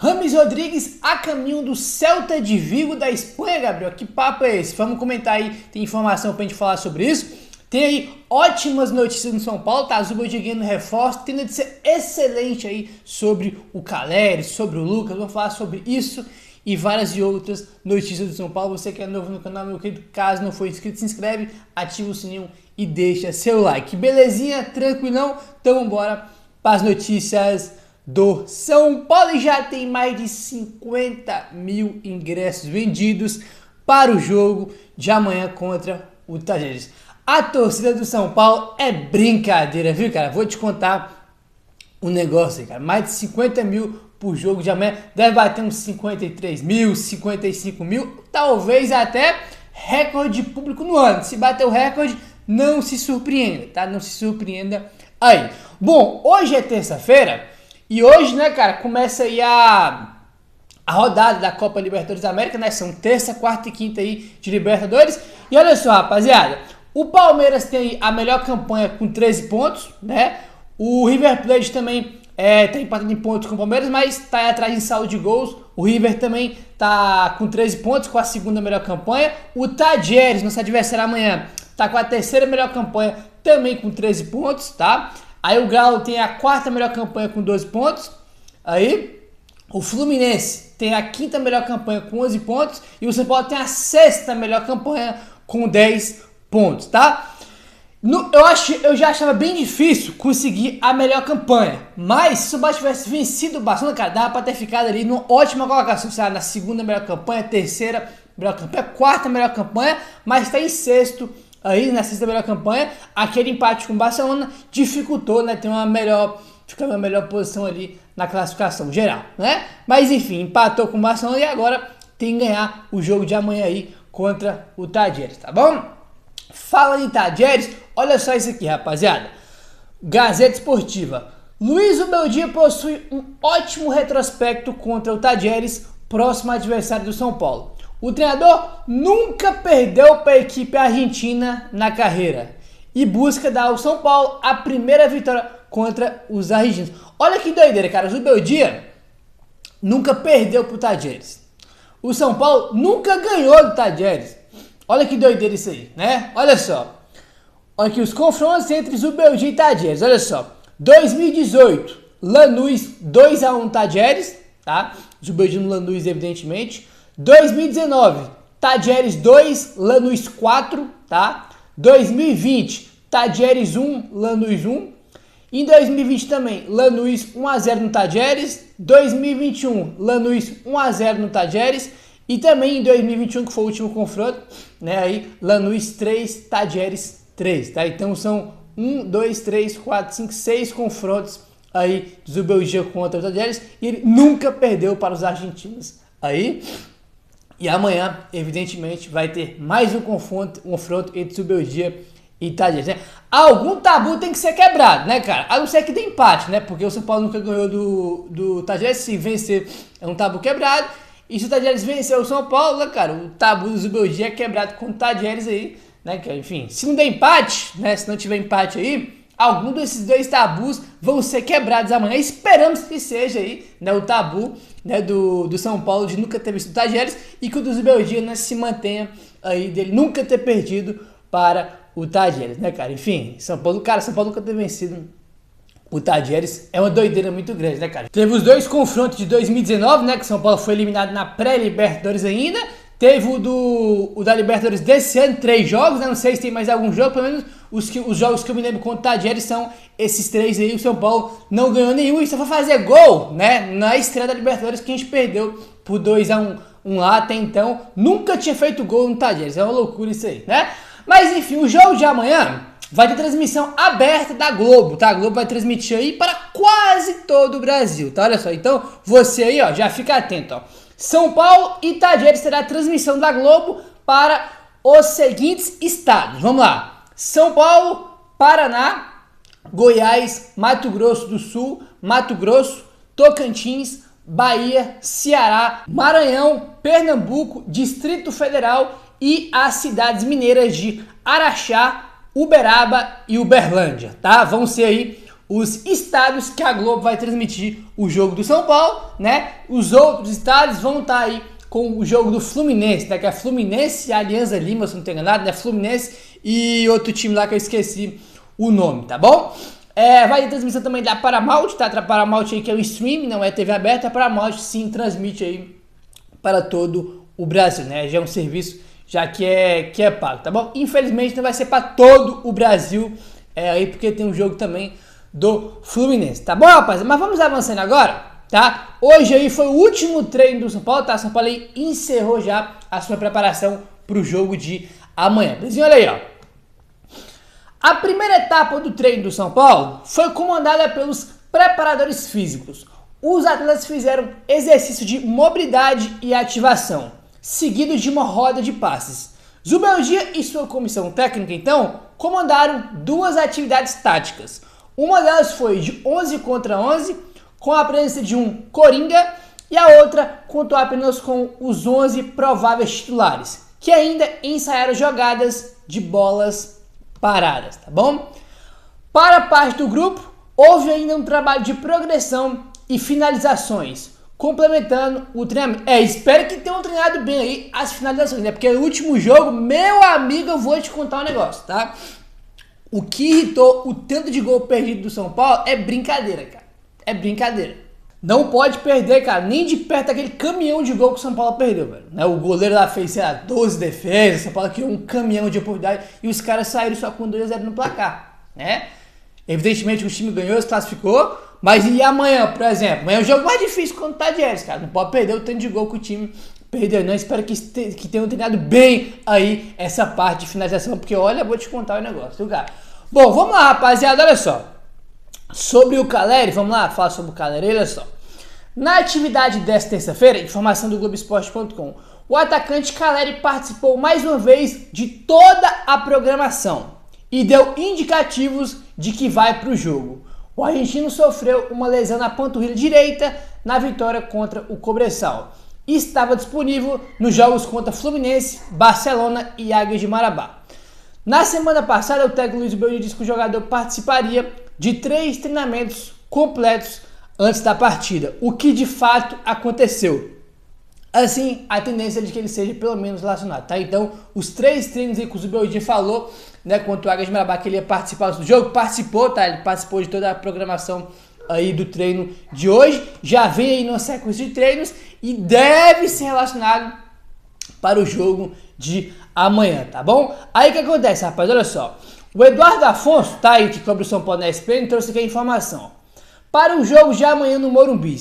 Rames Rodrigues a caminho do Celta de Vigo da Espanha, Gabriel. Que papo é esse? Vamos comentar aí, tem informação pra gente falar sobre isso. Tem aí ótimas notícias no São Paulo, tá? Zubeldia no reforço, tem notícia excelente aí sobre o Caleri, sobre o Lucas. Vamos falar sobre isso e várias e outras notícias do São Paulo. Você que é novo no canal, meu querido, caso não for inscrito, se inscreve, ativa o sininho e deixa seu like. Belezinha? Tranquilão? Então bora para as notícias do São Paulo. E já tem mais de 50 mil ingressos vendidos para o jogo de amanhã contra o Tajeres. A torcida do São Paulo é brincadeira, viu, cara? Vou te contar um negócio aí, cara. Mais de 50 mil por jogo de amanhã. Deve bater uns 53 mil, 55 mil, talvez até recorde de público no ano. Se bater o recorde, não se surpreenda, tá? Não se surpreenda aí. Bom, hoje é terça-feira e hoje, né, cara, começa aí a rodada da Copa Libertadores da América, né? São terça, quarta e quinta aí de Libertadores. E olha só, rapaziada, o Palmeiras tem a melhor campanha com 13 pontos, né? O River Plate também tá empatado em pontos com o Palmeiras, mas tá atrás em saldo de gols. O River também tá com 13 pontos, com a segunda melhor campanha. O Tajeres, nosso adversário amanhã, tá com a terceira melhor campanha, também com 13 pontos, tá? Aí o Galo tem a quarta melhor campanha com 12 pontos. Aí o Fluminense tem a quinta melhor campanha com 11 pontos. E o São Paulo tem a sexta melhor campanha com 10 pontos, tá? Eu já achava bem difícil conseguir a melhor campanha, mas se o Bahia tivesse vencido o Barcelona, cara, dava pra ter ficado ali numa ótima colocação, sabe? Na segunda melhor campanha, terceira melhor campanha, quarta melhor campanha, mas tá em sexto aí, na sexta melhor campanha. Aquele empate com o Barcelona dificultou, né? Ficar na melhor posição ali na classificação geral, né? Mas enfim, empatou com o Barcelona e agora tem que ganhar o jogo de amanhã aí contra o Tajeres, tá bom? Fala em Tajeres, olha só isso aqui, rapaziada. Gazeta Esportiva. Luiz Zubeldia possui um ótimo retrospecto contra o Tajeres, próximo adversário do São Paulo. O treinador nunca perdeu para a equipe argentina na carreira e busca dar ao São Paulo a primeira vitória contra os argentinos. Olha que doideira, cara. O Zubeldia nunca perdeu para o Tajeres. O São Paulo nunca ganhou do Tajeres. Olha que doideira isso aí, né? Olha só. Olha aqui os confrontos entre Zubeldia e Tajeres. Olha só. 2018, Lanús 2-1 Tajeres, tá? Zubeldia no Lanús, evidentemente. 2019, Tajeres 2, Lanús 4, tá? 2020, Tajeres 1, Lanús 1. Em 2020 também, Lanús 1-0 no Tajeres. 2021, Lanús 1-0 no Tajeres. E também em 2021, que foi o último confronto, né? Aí, Lanús 3, Tajeres 3, tá? Então são 1, 2, 3, 4, 5, 6 confrontos aí de Zubeldia contra o Tajeres. E ele nunca perdeu para os argentinos aí. E amanhã, evidentemente, vai ter mais um confronto entre Zubeldia e Tajeres, né? Algum tabu tem que ser quebrado, né, cara? A não ser que dê empate, né? Porque o São Paulo nunca ganhou do Tajeres. Se vencer, é um tabu quebrado. E se o Tajeres vencer o São Paulo, né, cara, o tabu do Zubeldia é quebrado com o Tajeres aí, né, cara? Enfim, se não der empate, né, se não tiver empate aí, algum desses dois tabus vão ser quebrados amanhã. Esperamos que seja aí, né, o tabu, né, do São Paulo de nunca ter visto o Tajeres e que o do Zubeldia, né, se mantenha aí dele nunca ter perdido para o Tajeres, né, cara? Enfim, São Paulo nunca ter vencido o Tajeres é uma doideira muito grande, né, cara? Teve os dois confrontos de 2019, né, que São Paulo foi eliminado na pré-Libertadores ainda. Teve o da Libertadores desse ano, 3 jogos, né? Não sei se tem mais algum jogo, pelo menos os jogos que eu me lembro contra o Tajeres são esses 3 aí. O São Paulo não ganhou nenhum e só foi fazer gol, né, na estreia da Libertadores, que a gente perdeu por 2-1 lá até então. Nunca tinha feito gol no Tajeres, é uma loucura isso aí, né? Mas enfim, o jogo de amanhã vai ter transmissão aberta da Globo, tá? A Globo vai transmitir aí para quase todo o Brasil, tá? Olha só, então você aí, ó, já fica atento, ó. São Paulo e Tajeres terá transmissão da Globo para os seguintes estados. Vamos lá. São Paulo, Paraná, Goiás, Mato Grosso do Sul, Mato Grosso, Tocantins, Bahia, Ceará, Maranhão, Pernambuco, Distrito Federal e as cidades mineiras de Araxá, Uberaba e Uberlândia, tá? Vão ser aí os estádios que a Globo vai transmitir o jogo do São Paulo, né? Os outros estádios vão estar aí com o jogo do Fluminense, né? Que é Fluminense e Alianza Lima, se não tenho enganado, né? Fluminense e outro time lá que eu esqueci o nome, tá bom? Vai ter transmissão também da Paramount, tá? A Paramount aí que é o stream, não é TV aberta, a Paramount sim transmite aí para todo o Brasil, né? Já é um serviço já que é pago, tá bom? Infelizmente não vai ser para todo o Brasil, aí porque tem um jogo também do Fluminense, tá bom, rapaz? Mas vamos avançando agora, tá? Hoje aí foi o último treino do São Paulo, tá? São Paulo aí encerrou já a sua preparação para o jogo de amanhã. Belezinha, olha aí, ó. A primeira etapa do treino do São Paulo foi comandada pelos preparadores físicos. Os atletas fizeram exercício de mobilidade e ativação, seguido de uma roda de passes. Zubeldia e sua comissão técnica, então, comandaram duas atividades táticas. Uma delas foi de 11 contra 11, com a presença de um coringa, e a outra contou apenas com os 11 prováveis titulares, que ainda ensaiaram jogadas de bolas paradas, tá bom? Para a parte do grupo, houve ainda um trabalho de progressão e finalizações, complementando o treinamento. Espero que tenham treinado bem aí as finalizações, né? Porque no último jogo, meu amigo, eu vou te contar um negócio, tá? O que irritou o tanto de gol perdido do São Paulo é brincadeira, cara. É brincadeira. Não pode perder, cara, nem de perto aquele caminhão de gol que o São Paulo perdeu, velho. Né? O goleiro lá fez, sei lá, 12 defesas, o São Paulo criou um caminhão de oportunidade e os caras saíram só com 2-0 no placar, né? Evidentemente o time ganhou, se classificou, mas e amanhã, por exemplo? Amanhã é o jogo mais difícil quando tá de Eres, cara. Não pode perder o tanto de gol que o time perdeu, não. Espero que tenham treinado bem aí essa parte de finalização, porque olha, eu vou te contar o negócio, viu, cara? Bom, vamos lá, rapaziada, olha só. Sobre o Caleri, vamos lá falar sobre o Caleri, olha só. Na atividade desta terça-feira, informação do Globoesporte.com, o atacante Caleri participou mais uma vez de toda a programação e deu indicativos de que vai para o jogo. O argentino sofreu uma lesão na panturrilha direita na vitória contra o Cobresal e estava disponível nos jogos contra Fluminense, Barcelona e Águias de Marabá. Na semana passada, o técnico Luiz Belli disse que o jogador participaria de 3 treinamentos completos antes da partida, o que de fato aconteceu. Assim, a tendência é de que ele seja pelo menos relacionado, tá? Então, os 3 treinos aí que o Zubeldia falou, né, contra o Águias de Marabá, que ele ia participar do jogo, participou, tá? Ele participou de toda a programação aí do treino de hoje, já vem aí numa sequência de treinos e deve ser relacionado para o jogo de amanhã, tá bom? Aí o que acontece, rapaz? Olha só. O Eduardo Afonso, tá aí, que cobre o São Paulo na ESPN, trouxe aqui a informação. Para o jogo de amanhã no Morumbi,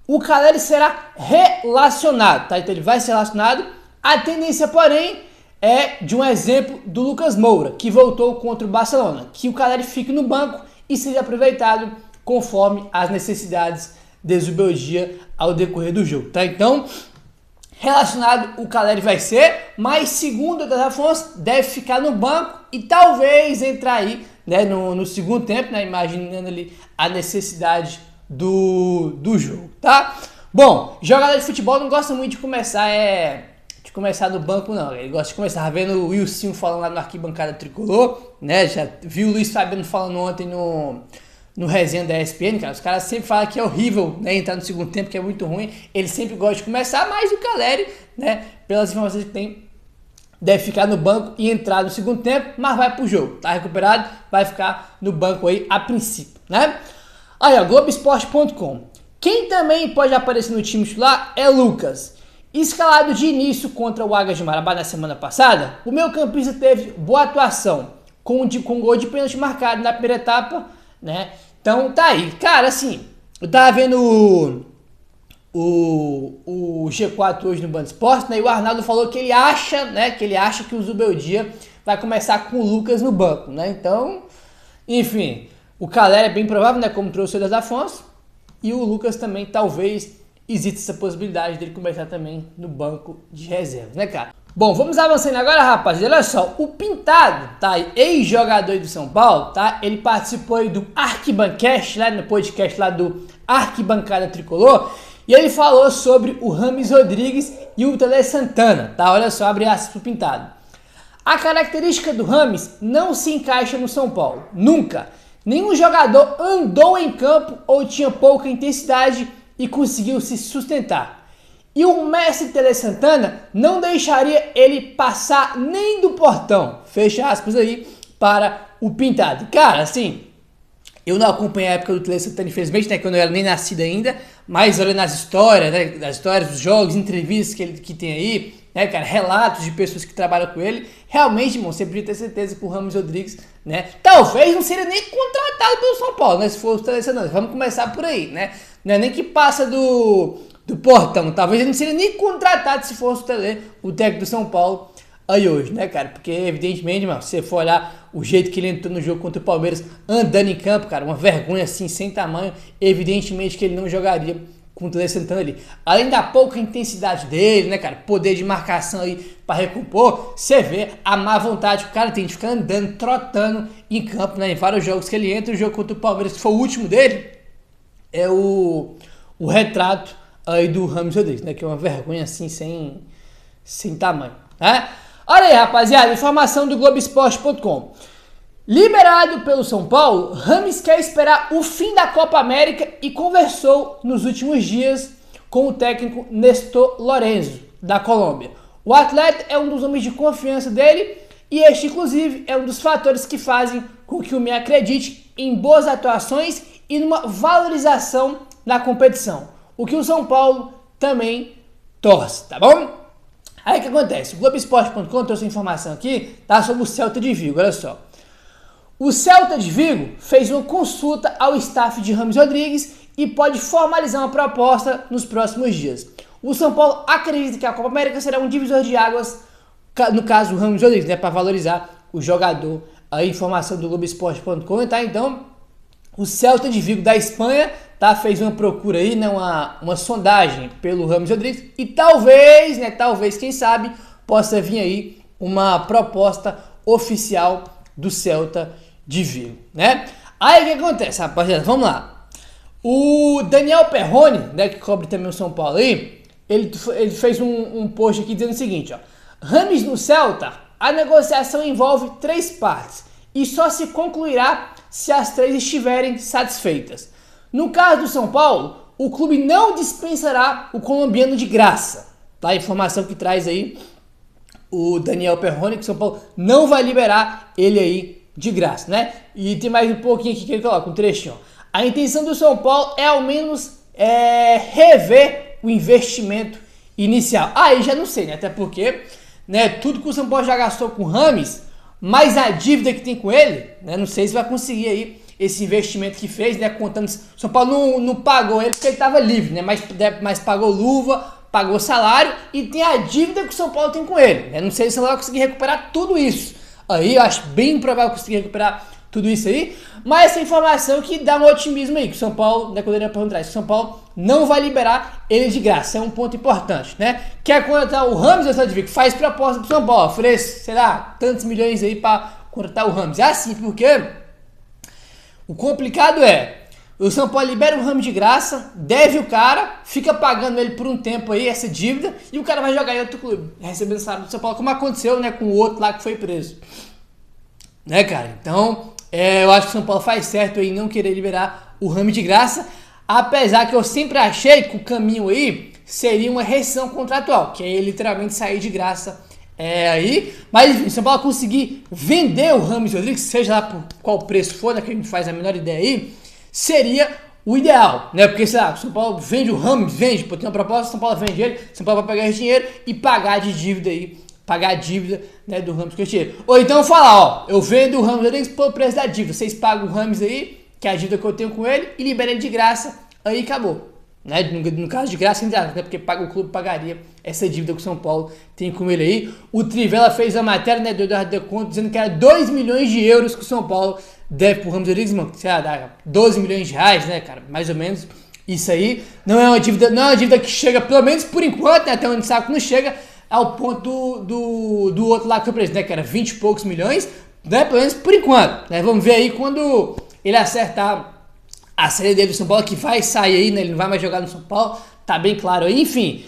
o Caleri será relacionado, tá? Então ele vai ser relacionado. A tendência, porém, é de um exemplo do Lucas Moura, que voltou contra o Barcelona, que o Caleri fique no banco e seja aproveitado conforme as necessidades de Zubeldia ao decorrer do jogo, tá? Então, relacionado o Caleri vai ser, mas segundo o Eduardo Afonso, deve ficar no banco e talvez entrar aí, né, no segundo tempo, né, imaginando ali a necessidade do jogo, tá? Bom, jogador de futebol não gosta muito de começar no banco, não. Ele gosta de começar vendo o Wilson falando lá no Arquibancada Tricolor, né? Já viu o Luiz Fabiano falando ontem no resenha da ESPN, cara. Os caras sempre falam que é horrível, né, entrar no segundo tempo, que é muito ruim. Ele sempre gosta de começar, mas o Caleri, né, pelas informações que tem, deve ficar no banco e entrar no segundo tempo, mas vai pro jogo. Tá recuperado, vai ficar no banco aí a princípio, né? Aí, ó, Globoesporte.com. Quem também pode aparecer no time titular é Lucas. Escalado de início contra o Águias de Marabá na semana passada, o meio-campista teve boa atuação, com gol de pênalti marcado na primeira etapa, né? Então tá aí. Cara, assim, eu tava vendo o G4 hoje no Band Esportes, né? E o Arnaldo falou que ele acha, né? Que o Zubeldia vai começar com o Lucas no banco, né? Então, enfim, o Caleri é bem provável, né? Como trouxe o Eduardo Afonso. E o Lucas também, talvez, existe essa possibilidade dele começar também no banco de reservas, né, cara? Bom, vamos avançando agora, rapaziada. Olha só, o Pintado, tá aí, ex-jogador do São Paulo, tá? Ele participou aí do Arquibancast, lá no podcast lá do Arquibancada Tricolor, e ele falou sobre o Rames Rodrigues e o Tele Santana, tá? Olha só, abre aspas pro Pintado. A característica do Rames não se encaixa no São Paulo, nunca. nenhum jogador andou em campo ou tinha pouca intensidade e conseguiu se sustentar. E o mestre Tele Santana não deixaria ele passar nem do portão. Fecha aspas aí para o Pintado. Cara, assim, eu não acompanhei a época do Tele Santana, infelizmente, né, que eu não era nem nascido ainda, mas olhando as histórias, né, das histórias dos jogos, entrevistas que tem aí, né, cara, relatos de pessoas que trabalham com ele, realmente, irmão, você podia ter certeza que o Rames Rodrigues, né, talvez não seria nem contratado pelo São Paulo, né, se fosse o Tele Santana. Vamos começar por aí, né, não é nem que passa do portão, talvez ele não seria nem contratado se fosse o Tele, o técnico do São Paulo, aí hoje, né, cara, porque evidentemente, mano, se você for olhar o jeito que ele entrou no jogo contra o Palmeiras, andando em campo, cara, uma vergonha assim, sem tamanho, evidentemente que ele não jogaria com o Tele Santana ali. Além da pouca intensidade dele, né, cara, poder de marcação aí para recompor, você vê a má vontade que o cara tem de ficar andando, trotando em campo, né, em vários jogos que ele entra. O jogo contra o Palmeiras, que foi o último dele, é o retrato aí do Rames Rodrigues, né, que é uma vergonha assim, sem tamanho, né? Olha aí, rapaziada, informação do Globoesporte.com. Liberado pelo São Paulo, Rames quer esperar o fim da Copa América e conversou nos últimos dias com o técnico Néstor Lorenzo, da Colômbia. O atleta é um dos homens de confiança dele e este, inclusive, é um dos fatores que fazem com que o Mia acredite em boas atuações e numa valorização na competição, o que o São Paulo também torce, tá bom? Aí o que acontece? O Globoesporte.com trouxe informação aqui, tá, sobre o Celta de Vigo, olha só. O Celta de Vigo fez uma consulta ao staff de Rames Rodrigues e pode formalizar uma proposta nos próximos dias. O São Paulo acredita que a Copa América será um divisor de águas, no caso do Rames Rodrigues, né, para valorizar o jogador. A informação do Globoesporte.com, tá? Então, o Celta de Vigo da Espanha, tá, fez uma procura aí, né, uma sondagem pelo Rames Rodrigues e talvez, né, quem sabe, possa vir aí uma proposta oficial do Celta de Vigo, né? Aí o que acontece, rapaziada? Vamos lá. O Daniel Perrone, né, que cobre também o São Paulo aí, ele fez um post aqui dizendo o seguinte, ó: Rames no Celta, a negociação envolve 3 partes e só se concluirá se as 3 estiverem satisfeitas. No caso do São Paulo, o clube não dispensará o colombiano de graça. Tá? A informação que traz aí o Daniel Perrone, que o São Paulo não vai liberar ele aí de graça, né? E tem mais um pouquinho aqui que ele coloca, um trechinho. A intenção do São Paulo é ao menos rever o investimento inicial. Aí já não sei, né? Até porque, né, tudo que o São Paulo já gastou com o Rames, mais a dívida que tem com ele, né? Não sei se vai conseguir aí esse investimento que fez, né? Contando, o São Paulo não pagou ele porque ele estava livre, né? Mas pagou luva, pagou salário e tem a dívida que o São Paulo tem com ele, né? Não sei se ele vai conseguir recuperar tudo isso. Aí eu acho bem improvável conseguir recuperar tudo isso aí, mas essa informação que dá um otimismo aí, que o São Paulo, né, quando ele perguntar, que o São Paulo não vai liberar ele de graça, é um ponto importante, né? Quer contratar o Rames, que faz proposta pro São Paulo, oferece, sei lá, tantos milhões aí para contratar o Rames. É assim, porque o complicado é, o São Paulo libera o Rames de graça, deve o cara, fica pagando ele por um tempo aí, essa dívida, e o cara vai jogar em outro clube, recebendo salário do São Paulo, como aconteceu, né, com o outro lá que foi preso. Né, cara? Então, eu acho que o São Paulo faz certo em não querer liberar o Rames de graça, apesar que eu sempre achei que o caminho aí seria uma rescisão contratual, que é literalmente sair de graça aí, mas enfim, se o São Paulo conseguir vender o Rames Rodrigues, seja lá por qual preço for, né, que a gente faz a menor ideia aí, seria o ideal, né? Porque, sei lá, o São Paulo vende o Rames, pô, tem uma proposta, o São Paulo vende ele, o São Paulo vai pegar esse dinheiro e pagar de dívida aí, pagar a dívida, né, do Rames que eu tirei. Ou então falar, ó, eu vendo o Rames Rodrigues pelo preço da dívida, vocês pagam o Rames aí, que é a dívida que eu tenho com ele, e liberam ele de graça, aí acabou. Né? No caso de graça, né? Porque o clube pagaria essa dívida que o São Paulo tem com ele aí. O Trivela fez a matéria, né, do Eduardo De Conto, dizendo que era 2 milhões de euros que o São Paulo deve pro Rames Rodrigues, mano, sei lá, dá 12 milhões de reais, né, cara, mais ou menos. Isso aí não é uma dívida que chega, pelo menos por enquanto, né, até onde sabe que não chega ao ponto do outro lá que foi preso, né, que era 20 e poucos milhões, né, pelo menos por enquanto, né, vamos ver aí quando ele acertar a série dele do São Paulo, que vai sair aí, né, ele não vai mais jogar no São Paulo, tá bem claro aí, enfim,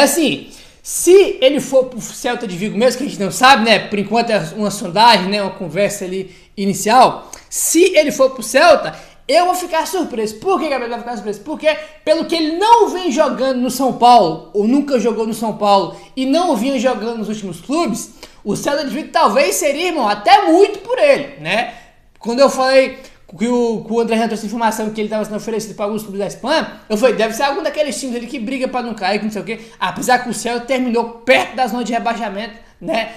assim, se ele for pro Celta de Vigo mesmo, que a gente não sabe, né, por enquanto é uma sondagem, né, uma conversa ali inicial, se ele for pro Celta, eu vou ficar surpreso. Por que, Gabriel, vai ficar surpreso? Porque pelo que ele não vem jogando no São Paulo, ou nunca jogou no São Paulo, e não vinha jogando nos últimos clubes, o Celta de Vigo talvez seria, irmão, até muito por ele, né? Quando eu falei que o André trouxe informação que ele estava sendo oferecido para alguns clubes da Espanha, eu falei, deve ser algum daqueles times ali que briga para não cair, que não sei o quê. Apesar que o Celta terminou perto das zonas de rebaixamento, né?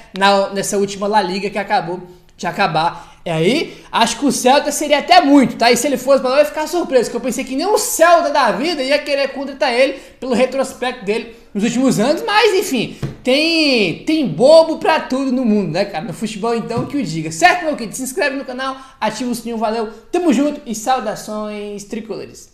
Nessa última La Liga que acabou de acabar. E aí, acho que o Celta seria até muito, tá? E se ele fosse para lá, eu ia ficar surpreso, porque eu pensei que nem o Celta da vida ia querer contratar ele pelo retrospecto dele nos últimos anos, mas enfim, tem bobo pra tudo no mundo, né, cara? No futebol, então, que o diga. Certo, meu querido? Se inscreve no canal, ativa o sininho, valeu, tamo junto e saudações tricolores.